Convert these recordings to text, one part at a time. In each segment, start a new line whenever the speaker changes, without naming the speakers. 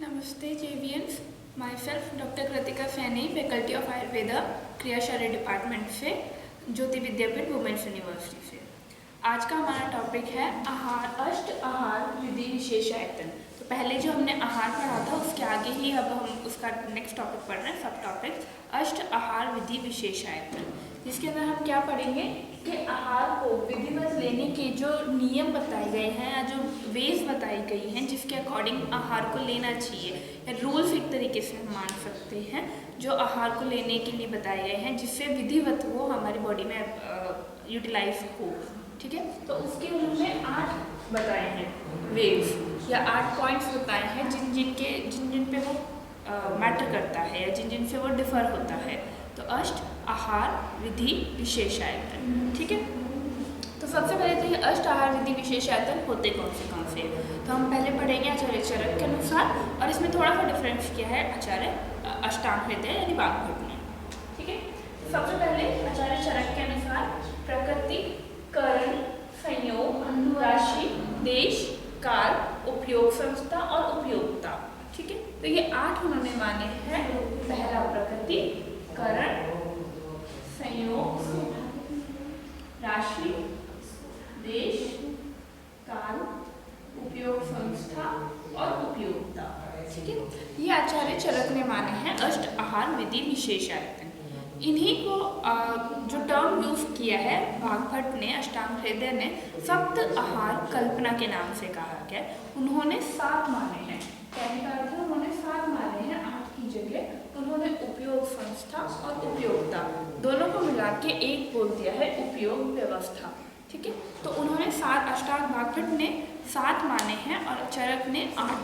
Namaste JVNs, myself Dr. Kritika Saini, faculty of Ayurveda, क्रियाशाली department से, ज्योति विद्यापीठ women's university से। आज का हमारा टॉपिक है आहार, अष्ट आहार विधि विशेषायतन। तो पहले जो हमने आहार पढ़ा था उसके आगे ही अब हम उसका नेक्स्ट टॉपिक पढ़ रहे हैं, सब टॉपिक अष्ट आहार विधि विशेषायतन, जिसके अंदर हम क्या पढ़ेंगे कि आहार को विधिवत लेने के जो नियम बताए गए हैं या जो वेज बताई गई हैं जिसके अकॉर्डिंग आहार को लेना चाहिए, या रूल्स एक तरीके से हम मान सकते हैं जो आहार को लेने के लिए बताए गए हैं जिससे विधिवत वो हमारी बॉडी में यूटिलाइज हो। ठीक है, तो उसके उन्होंने 8 बताए हैं वेव्स या 8 पॉइंट्स बताए हैं जिन पे वो मैटर करता है या जिन से वो डिफर होता है। तो अष्ट आहार विधि विशेषायतन। ठीक है, तो सबसे पहले तो ये अष्ट आहार विधि विशेषायतन होते कौन से तो हम पहले पढ़ेंगे आचार्य चरक के अनुसार, और इसमें थोड़ा सा डिफरेंस किया है आचार्य अष्टांग हृदय यानी वाग्भट ने। ठीक है, तो सबसे पहले आचार्य चरक के अनुसार प्रकृति, करण, संयोग, राशि, देश, काल, उपयोग संस्था और उपयोगिता। ठीक है, तो ये 8 उन्होंने माने हैं। पहला प्रकृति, करण, संयोग, राशि, देश, काल, उपयोग संस्था और उपयोगिता। ठीक है, ये आचार्य चरक ने माने हैं अष्ट आहार विधि विशेषायतन। इन्हीं को जो टर्म यूज किया है वाग्भट ने, अष्टांग हृदय ने सप्त आहार कल्पना के नाम से कहा गया। उन्होंने 7 माने हैं, कहने का अर्थ है उन्होंने 7 माने हैं 8 की जगह। उन्होंने उपयोग संस्था और उपयोगिता दोनों को मिला के एक बोल दिया है, उपयोग व्यवस्था। ठीक है, तो उन्होंने 7 अष्टांग वाग्भट ने 7 माने हैं और चरक ने 8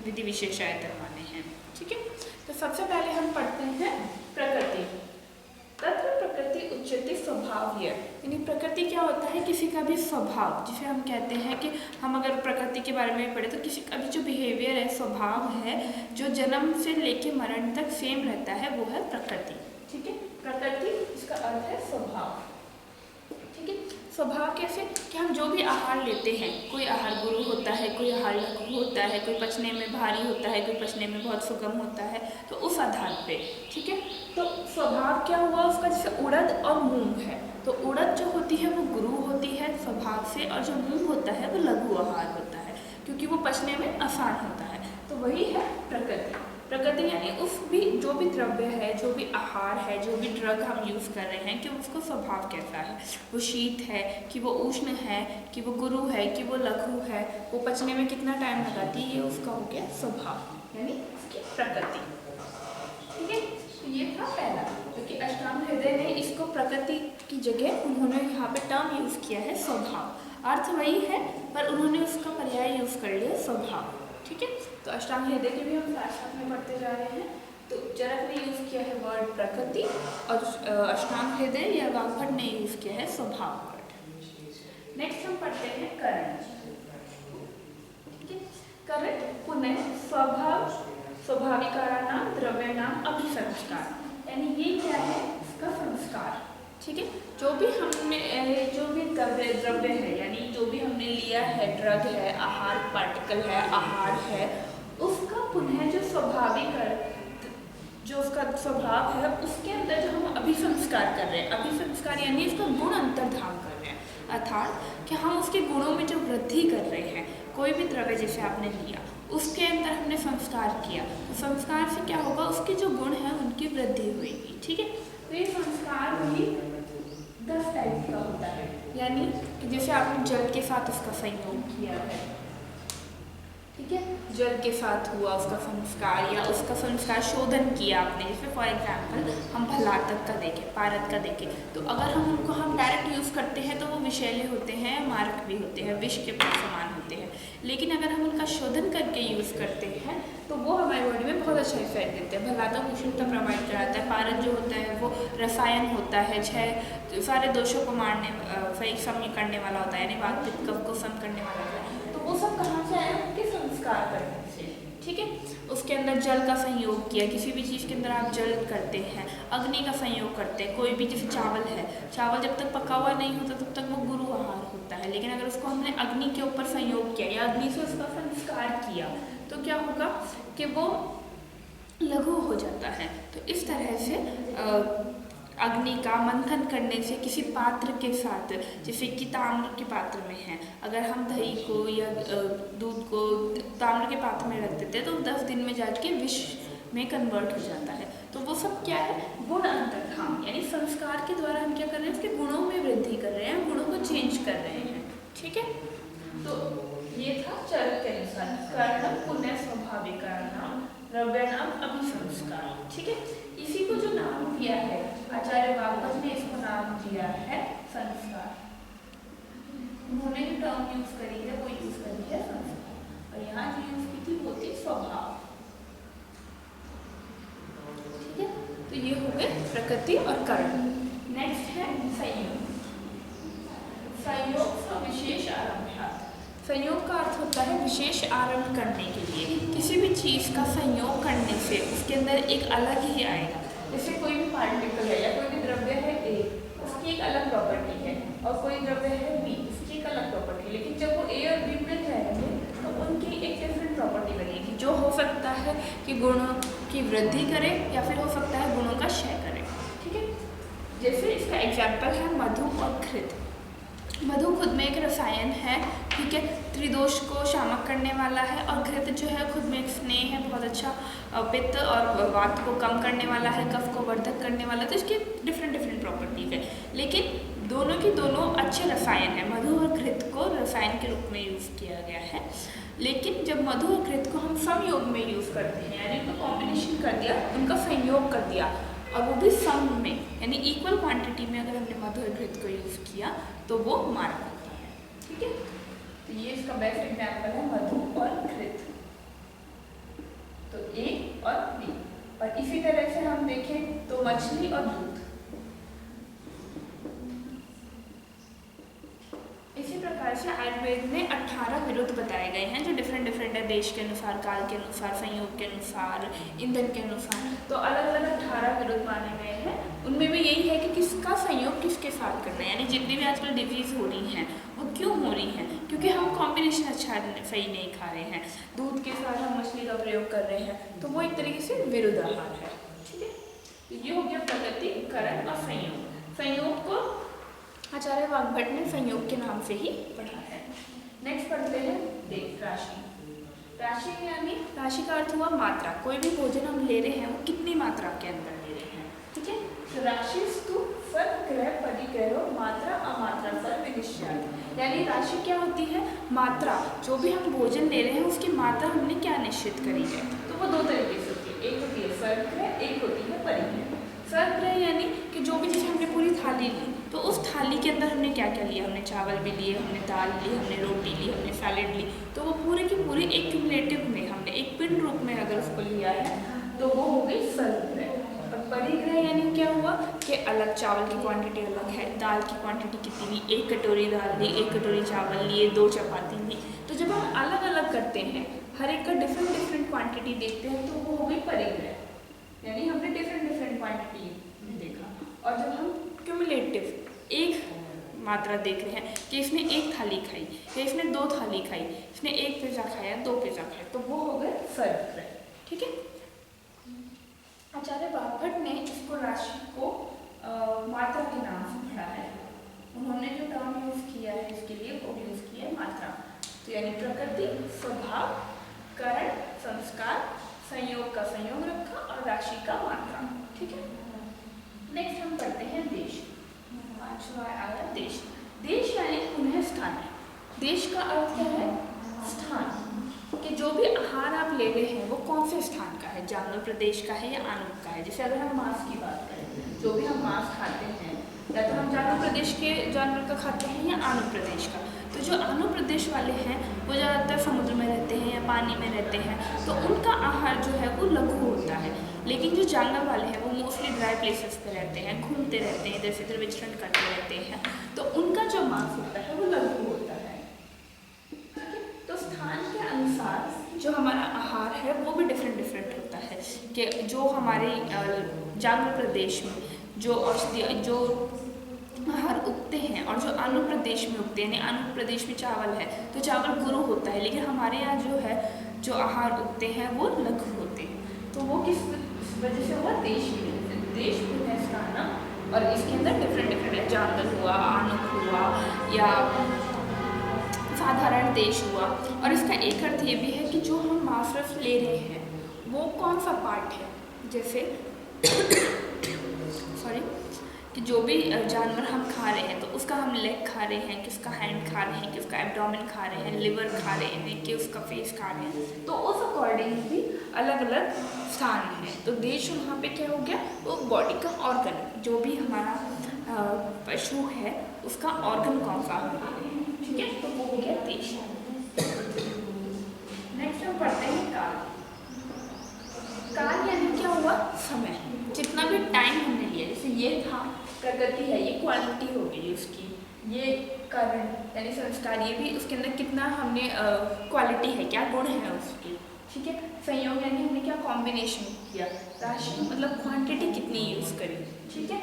विधि विशेषायतन माने हैं। ठीक है, तो सबसे पहले हम पढ़ते हैं प्रकृति। तत्र प्रकृति उच्यते स्वभाव्य, यानी प्रकृति क्या होता है, किसी का भी स्वभाव, जिसे हम कहते हैं कि हम अगर प्रकृति के बारे में पढ़े तो किसी का भी जो बिहेवियर है, स्वभाव है, जो जन्म से लेके मरण तक सेम रहता है, वो है प्रकृति। ठीक है, प्रकृति इसका अर्थ है स्वभाव। ठीक है, स्वभाव कैसे कि हम जो भी आहार लेते हैं, कोई आहार गुरु होता है, कोई आहार लघु होता है, कोई पचने में भारी होता है, कोई पचने में बहुत सुगम होता है, तो उस आधार पे। ठीक है, तो स्वभाव क्या हुआ उसका, जैसे उड़द और मूंग है, तो उड़द जो होती है वो गुरु होती है स्वभाव से, और जो मूंग होता है वो लघु आहार होता है क्योंकि वो पचने में आसान होता है। तो वही है प्रकृति। प्रकृति यानी जो भी द्रव्य है, जो भी आहार है, जो भी ड्रग हम यूज़ कर रहे हैं कि उसको स्वभाव कैसा है, वो शीत है कि वो उष्ण है कि वो गुरु है कि वो लघु है, वो पचने में कितना टाइम लगाती है, ये उसका हो गया स्वभाव यानी उसकी प्रकृति। ठीक है, तो ये था पहला, क्योंकि अष्टांग हृदय ने इसको प्रकृति की जगह उन्होंने यहाँ पे टर्म यूज़ किया है स्वभाव। अर्थ वही है पर उन्होंने उसका पर्याय यूज़ कर लिया स्वभाव। ठीक है, तो अष्टांग हृदय के भी हम साथ में पढ़ते जा रहे हैं। तो चरक ने यूज़ किया है वर्ड प्रकृति और अष्टांग हृदय या वाग्भट ने यूज़ किया है स्वभाव वर्ड। नेक्स्ट हम पढ़ते हैं करण। ठीक है, करण पुनः स्वभाव, स्वाभाविकाराणाम द्रव्याणाम अभिसंस्कार, यानी ये क्या है, इसका संस्कार। ठीक है, जो भी द्रव्य है, यानी जो भी हमने लिया है, ड्रग है, आहार पार्टिकल है, आहार है, उसका पुनः जो स्वाभाविक जो उसका स्वभाव है उसके अंदर जो हम अभिसंस्कार कर रहे हैं, अभिसंस्कार यानी उसका गुण अंतर्धान कर रहे हैं, अर्थात कि हम उसके गुणों में जो वृद्धि कर रहे हैं। कोई भी द्रव्य जैसे आपने लिया उसके अंदर हमने संस्कार किया, तो संस्कार से क्या होगा, उसके जो गुण हैं उनकी वृद्धि होगी। ठीक है, तो ये संस्कार भी 10 टाइप का होता है, यानी कि जैसे आपने जल के साथ उसका संयोग किया है। ठीक है, जल के साथ हुआ उसका संस्कार, या उसका संस्कार शोधन किया आपने, जैसे फॉर एग्जाम्पल हम भलातक का देखें, पारद का देखें, तो अगर हम उनको हम डायरेक्ट यूज़ करते हैं तो वो विषैले होते हैं, मारक भी होते हैं, विष के समान होते हैं। लेकिन अगर हम उनका शोधन करके यूज़ करते हैं तो वो हमारी बॉडी में बहुत अच्छा इफेक्ट देते हैं। भलातक उष्णता प्रोवाइड कराता है, पारद जो होता है वो रसायन होता है, 6 सारे दोषों को मारने, सही सम करने वाला होता है, यानी वात पित्त कफ को सम करने वाला होता है। तो वो सब कहाँ से आया, उनके संस्कार करने से। ठीक है, उसके अंदर जल का संयोग किया, किसी भी चीज़ के अंदर आप जल करते हैं, अग्नि का संयोग करते हैं, कोई भी जैसे चावल है, चावल जब तक पका हुआ नहीं होता तब तक वो गुरु आहार होता है, लेकिन अगर उसको हमने अग्नि के ऊपर संयोग किया या अग्नि से उसका संस्कार किया तो क्या होगा कि वो लघु हो जाता है। तो इस तरह से अग्नि का मंथन करने से किसी पात्र के साथ, जैसे कि ताम्र के पात्र में है, अगर हम दही को या दूध को ताम्र के पात्र में रख देते हैं तो 10 दिन में जाके विष में कन्वर्ट हो जाता है। तो वो सब क्या है, गुण अंतर्धान, यानी संस्कार के द्वारा हम क्या कर रहे हैं, उसके गुणों में वृद्धि कर रहे हैं, गुणों को चेंज कर रहे हैं। ठीक है, तो ये था चरक के अनुसार कर्णम पुण्य स्वाभाविकाणाम द्रव्याणाम अभिसंस्कार। ठीक है, इसी को जो नाम दिया है आचार्य वाग्भट ने, इसको नाम दिया है संस्कार। उन्होंने जो टर्म यूज करी है वो यूज करी है संस्कार, और यहाँ जो यूज की थी वो थी स्वभाव। ठीक है, तो ये हो गए प्रकृति और कर्ण। नेक्स्ट है संयोग। संयोग का विशेष आरंभ। संयोग का अर्थ होता है विशेष आरंभ करने के लिए। किसी भी चीज़ का संयोग करने से उसके अंदर एक अलग ही आएगा। जैसे कोई भी पार्टिकल है या कोई भी द्रव्य है ए, उसकी एक अलग प्रॉपर्टी है, और कोई द्रव्य है बी, उसकी एक अलग प्रॉपर्टी है। लेकिन जब वो ए और बी में जाएंगे तो उनकी एक डिफरेंट प्रॉपर्टी बनेगी, जो हो सकता है कि गुणों की वृद्धि करे या फिर हो सकता है गुणों का क्षय करे। ठीक है, जैसे इसका एग्जाम्पल है मधु और घृत। मधु खुद में एक रसायन है, ठीक है, त्रिदोष को शामक करने वाला है, और घृत जो है खुद में एक स्नेह है, बहुत अच्छा पित्त और वात को कम करने वाला है, कफ को वर्धक करने वाला है। तो इसकी डिफरेंट प्रॉपर्टीज है, लेकिन दोनों की दोनों अच्छे रसायन है। मधु और घृत को रसायन के रूप में यूज़ किया गया है, लेकिन जब मधु और घृत को हम संयोग में यूज़ करते हैं, यानी उनका कॉम्बिनेशन कर दिया, उनका संयोग कर दिया, और वो भी सम में, यानी इक्वल क्वांटिटी में अगर हमने मधु और घृत को यूज़ किया तो वो मारक होता है। ठीक है, तो ये इसका बेस्ट एग्जाम्पल है मधु और घृत, तो ए और बी। और इसी तरह से हम देखें तो मछली और दूध। इसी प्रकार से आयुर्वेद में 18 विरुद्ध बताए गए हैं, जो डिफरेंट है, देश के अनुसार, काल के अनुसार, संयोग के अनुसार, ईंधन के अनुसार। तो अलग अलग 18 विरुद्ध माने गए हैं। उनमें भी यही है कि किसका संयोग किसके साथ करना है, यानी जितनी भी आजकल डिजीज हो रही हैं वो क्यों हो रही हैं, क्योंकि हम कॉम्बिनेशन अच्छा सही नहीं खा रहे हैं। दूध के साथ हम मछली का प्रयोग कर रहे हैं, तो वो एक तरीके से विरुद्ध आहार है। ठीक है, तो ये हो गया प्रकृति, करण और संयोग। संयोग को आचार्य वाग्भट ने संयोग के नाम से ही पढ़ा है। नेक्स्ट पढ़ते हैं देख राशि। राशि यानी, राशि का अर्थ हुआ मात्रा। कोई भी भोजन हम ले रहे हैं वो कितनी मात्रा के अंदर ले रहे हैं। ठीक है, तो राशिस्तु फलग्रह परिग्रह मात्रा अमात्रा फल विनिश्चय, यानी राशि क्या होती है, मात्रा। जो भी हम भोजन ले रहे हैं उसकी मात्रा हमने क्या निश्चित करी है, तो वो दो तरीके से होती है। एक होती है फलग्रह, एक होती है परिग्रह। फलग्रह यानी कि जो भी चीज़ हमने पूरी थाली ली, तो उस थाली के अंदर हमने क्या क्या लिया, हमने चावल भी लिए, हमने दाल ली, हमने रोटी ली, हमने सैलेड ली, तो वो पूरे की पूरी एक क्यूमुलेटिव में हमने एक पिंड रूप में अगर उसको लिया है तो वो हो गई फलग्रह। और परिग्रह यानी क्या हुआ कि अलग चावल की क्वांटिटी अलग है, दाल की क्वांटिटी कितनी ली, 1 कटोरी दाल ली, 1 कटोरी चावल लिए, 2 चपाती ली। तो जब हम अलग अलग करते हैं, हर एक का डिफरेंट क्वांटिटी देखते हैं, तो वो हो गई परिग्रह, यानी हमने डिफरेंट क्वांटिटी देखा। और जब हम क्यूमुलेटिव एक मात्रा देख रहे हैं कि इसने 1 थाली खाई या इसने 2 थाली खाई, इसने 1 पिज़्ज़ा खाया, 2 पिज़्ज़ा खाया, तो वो हो गए फलग्रह। ठीक है, आचार्य वाग्भट ने इसको राशि को मात्रा के नाम से पढ़ा है। उन्होंने जो टर्म यूज किया है इसके लिए वो यूज किया है मात्रा। तो यानी प्रकृति, स्वभाव, करण, संस्कार, संयोग का संयोग रखा और राशि का मात्रा। ठीक है, नेक्स्ट हम पढ़ते हैं देश। पांचवा आया देश। देश यानी पुनः स्थान है। देश का अर्थ क्या है, स्थान, कि जो भी आहार आप ले रहे हैं वो कौन से स्थान का है, जंगल प्रदेश का है या आनुक का है। जैसे अगर हम मांस की बात करें, जो भी हम मांस खाते हैं या तो हम जंगल प्रदेश के जानवर का खाते हैं या आनुक प्रदेश का। तो जो आनुक प्रदेश वाले हैं वो ज़्यादातर समुद्र में रहते हैं या पानी में रहते हैं, तो उनका आहार जो है वो लघु होता है। लेकिन जो जंगल वाले हैं वो मोस्टली ड्राई प्लेसेस पे रहते हैं, घूमते रहते हैं, इधर से इधर विचरण करते रहते हैं, तो उनका जो मांस होता है वो लघु होता है। तो स्थान के अनुसार जो हमारा आहार है वो भी डिफरेंट होता है। कि जो हमारे जंगल प्रदेश में जो औषधि जो आहार उगते हैं और जो आंध्र प्रदेश में उगते हैं, यानी आंध्र प्रदेश में चावल है तो चावल गुरु होता है, लेकिन हमारे यहाँ जो है जो आहार उगते हैं वो लघु होते हैं। तो वो किस वजह से हुआ? देश पुण्य स्थानम, और इसके अंदर डिफरेंट है, जानवर हुआ, आनुक हुआ या साधारण देश हुआ। और इसका एक अर्थ ये भी है कि जो हम मांस ले रहे हैं वो कौन सा पार्ट है, जैसे सॉरी कि जो भी जानवर हम खा रहे हैं तो उसका हम लेग खा रहे हैं, किसका हैंड खा रहे हैं, किसका एब्डोमेन खा रहे हैं, लिवर खा रहे हैं, कि उसका फेस खा रहे हैं, तो उस अकॉर्डिंग भी अलग अलग स्थान है। तो देश वहाँ पे क्या हो गया? वो बॉडी का ऑर्गन, जो भी हमारा पशु है उसका ऑर्गन कौन सा है, ठीक है, तो वो हो गया देश। नेक्स्ट हम पढ़ते हैं काल। काल यानी क्या हुआ? समय। जितना भी टाइम हमने लिया, जैसे ये था प्रगति है, ये क्वालिटी हो गई उसकी, ये कारण यानी संस्कार, ये भी उसके अंदर कितना हमने क्वालिटी है, क्या गुण है उसकी, ठीक है। संयोग यानी हमने क्या कॉम्बिनेशन किया, राशि मतलब क्वांटिटी कितनी यूज करी, ठीक है।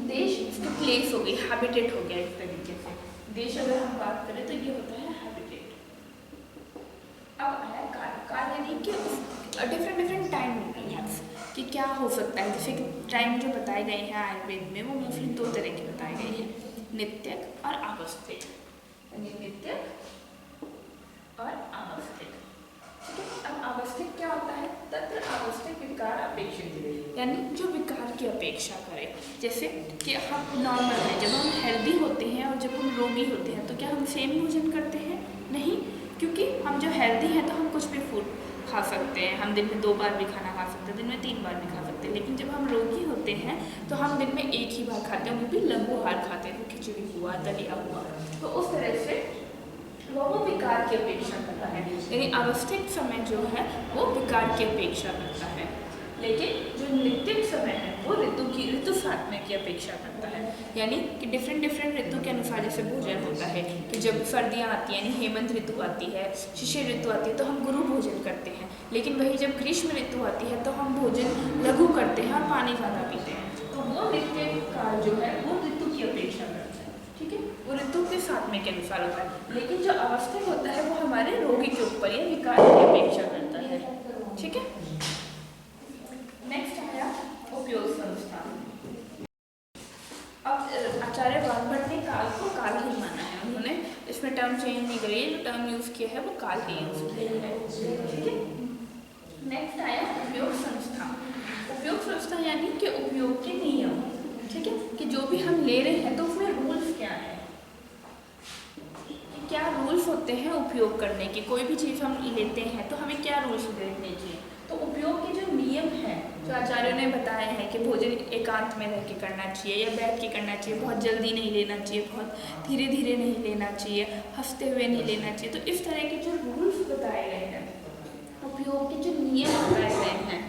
देश इसकी प्लेस हो गई, हैबिटेट हो गया इस तरीके से। देश अगर हम बात करें तो ये होता है हैबिटेट। अब आया काल। काल यानी कि डिफरेंट टाइम कि क्या हो सकता है, जैसे कि टाइम जो बताए गए हैं आयुर्वेद में वो मोस्टली 2 तरह के बताए गए हैं, नित्यक और आवस्थिक। नित्यक और आवस्थिक, ठीक है। अब आवस्थिक क्या होता है? तत्र आवस्थिक विकार अपेक्षित, यानी जो विकार की अपेक्षा करे। जैसे कि हम नॉर्मल हैं, जब हम हेल्दी होते हैं और जब हम रोगी होते हैं तो क्या हम सेम भोजन करते हैं? नहीं, क्योंकि हम जो हेल्दी हैं तो हम कुछ भी फूड खा सकते हैं, हम दिन में 2 बार भी खाना खा सकते हैं, दिन में 3 बार भी खा सकते हैं। लेकिन जब हम रोगी होते हैं तो हम दिन में 1 ही बार खाते हैं, वो भी लघु आहार खाते हैं, खिचड़ी हुआ, दलिया हुआ। तो उस तरह से वो विकार की अपेक्षा करता है, यानी अवस्थिक समय जो है वो विकार की अपेक्षा करता है। लेकिन जो नित्यक समय है वो ऋतु साधना की अपेक्षा करता है, यानी कि डिफरेंट ऋतु के अनुसार जैसे भोजन होता है कि जब सर्दियाँ आती हैं यानी हेमंत ऋतु आती है, शिशिर ऋतु आती है तो हम गुरु भोजन करते हैं। लेकिन वही जब ग्रीष्म ऋतु आती है तो हम भोजन लघु करते हैं और पानी ज़्यादा पीते हैं। तो वो नित्यक काल जो है वो ऋतु की अपेक्षा करता है, ठीक है, वो ऋतु के साथ में के अनुसार होता है। लेकिन जो अवस्थिक होता है वो हमारे रोगी के ऊपर या विकार की अपेक्षा करता है, ठीक है। नेक्स्ट आया उपयोग संस्था। अब आचार्य वाग्भट ने काल को काल ही माना है, उन्होंने इसमें टर्म चेंज नहीं करी, जो टर्म यूज किया है वो काल ही यूज किया है, ठीक है। नेक्स्ट आया उपयोग संस्था। उपयोग संस्था यानी कि उपयोग के नियम, ठीक है, कि जो भी हम ले रहे हैं तो उसमें रूल्स क्या है, क्या रूल्स होते हैं उपयोग करने के। कोई भी चीज़ हम लेते हैं तो हमें क्या रूल्स देखने चाहिए। तो उपयोग के जो नियम हैं जो आचार्यों ने बताए हैं कि भोजन एकांत में रह के करना चाहिए या बैठ के करना चाहिए, बहुत जल्दी नहीं लेना चाहिए, बहुत धीरे धीरे नहीं लेना चाहिए, हंसते हुए नहीं लेना चाहिए। तो इस तरह के जो रूल्स बताए गए हैं, उपयोग के जो नियम बताए गए हैं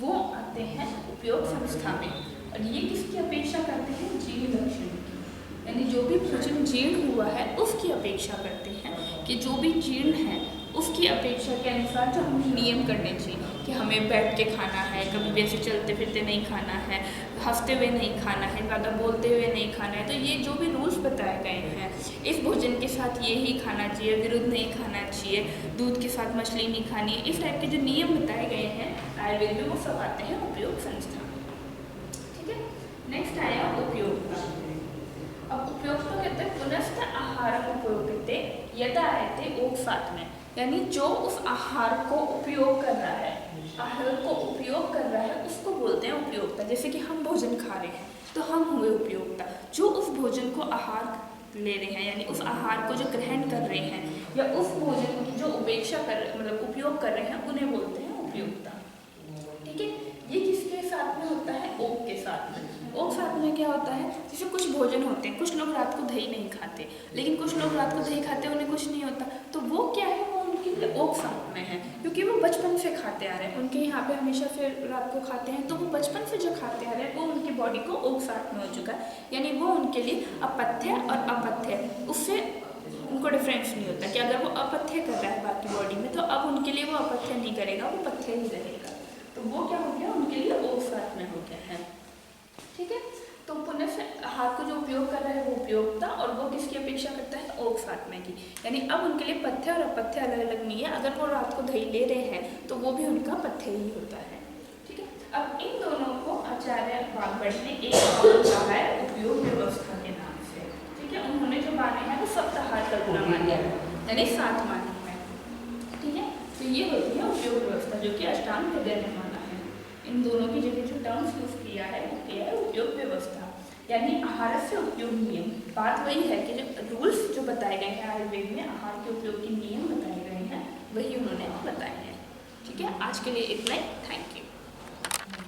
वो आते हैं उपयोग संस्था में। और ये किसकी अपेक्षा करते हैं? जीर्ण लक्षण की, यानी जो भी भोजन जीर्ण हुआ है उसकी अपेक्षा करते हैं कि जो भी जीर्ण है उसकी अपेक्षा के अनुसार जो हमें नियम करने चाहिए कि हमें बैठ के खाना है, कभी भी ऐसे चलते फिरते नहीं खाना है, हंसते हुए नहीं खाना है, ज़्यादा बोलते हुए नहीं खाना है। तो ये जो भी रूल्स बताए गए हैं, इस भोजन के साथ ये ही खाना चाहिए, विरुद्ध नहीं खाना चाहिए, दूध के साथ मछली नहीं खानी है, इस टाइप के जो नियम बताए गए हैं आयुर्वेद में वो सब आते हैं उपयोग संस्था, ठीक है। नेक्स्ट आया उपयोगिता। अब उपयोगिता कहते हैं पुनस्त आहार उपयोगिते यदा आयते ओक साथ में, यानी जो उस आहार को उपयोग कर रहा है, आहार को उपयोग कर रहा है उसको बोलते हैं उपयोगिता। जैसे कि हम भोजन खा रहे हैं तो हम हुए उपयोगिता, जो उस भोजन को आहार ले रहे हैं यानी उस आहार को जो ग्रहण कर रहे हैं या उस भोजन की जो उपेक्षा कर मतलब उपयोग कर रहे हैं उन्हें बोलते हैं उपयोगिता, ठीक है। ये किसके साथ में होता है? ओक के साथ में। ओक साथ में क्या होता है? जैसे कुछ भोजन होते हैं, कुछ लोग रात को दही नहीं खाते, लेकिन कुछ लोग रात को दही खाते हैं उन्हें कुछ नहीं होता, तो वो क्या है? वो उनके लिए ओक साथ में है, क्योंकि वो बचपन से खाते आ रहे हैं, उनके यहाँ पे हमेशा से रात को खाते हैं, तो वो बचपन से जो खाते आ रहे हैं वो उनकी बॉडी को ओक साथ में हो चुका है, यानी वो उनके लिए अपथ्य और अपथ्य उससे उनको डिफरेंस नहीं होता कि अगर वो अपथ्य कर रहा है बाकी बॉडी में तो अब उनके लिए वो अपथ्य नहीं करेगा, वो पथ्य ही रहेगा। तो वो क्या हो गया? उनके लिए ओक साथ में हो गया है, ठीक है। तो पुनः से आहार को जो उपयोग कर रहा है वो उपयोगिता, और वो किसकी अपेक्षा करता है, औक्सात्मय की। यानी अब उनके लिए पथ्य और अपथ्य अलग अलग नहीं है, अगर वो रात को दही ले रहे हैं तो वो भी उनका पथ्य ही होता है। ठीक है, अब इन दोनों को आचार्य वाग्भट ने एक नाम कहा है उपयोग व्यवस्था के नाम से। ठीक है, उन्होंने जो माने हैं वो सप्ताहार कल्पना माने हैं, यानी 7 माने हैं। ठीक है, तो ये होती है उपयोग व्यवस्था, जो कि अष्टांग हृदय ने माना है। इन दोनों की जगह जो टर्म्स यूज किया है वो क्या है, उपयोग व्यवस्था, यानी आहार से उपयोग नियम। बात वही है कि जो रूल्स जो बताए गए हैं आयुर्वेद में, आहार के उपयोग के नियम बताए गए हैं, वही उन्होंने बताए हैं। ठीक है, आज के लिए इतना ही, थैंक यू।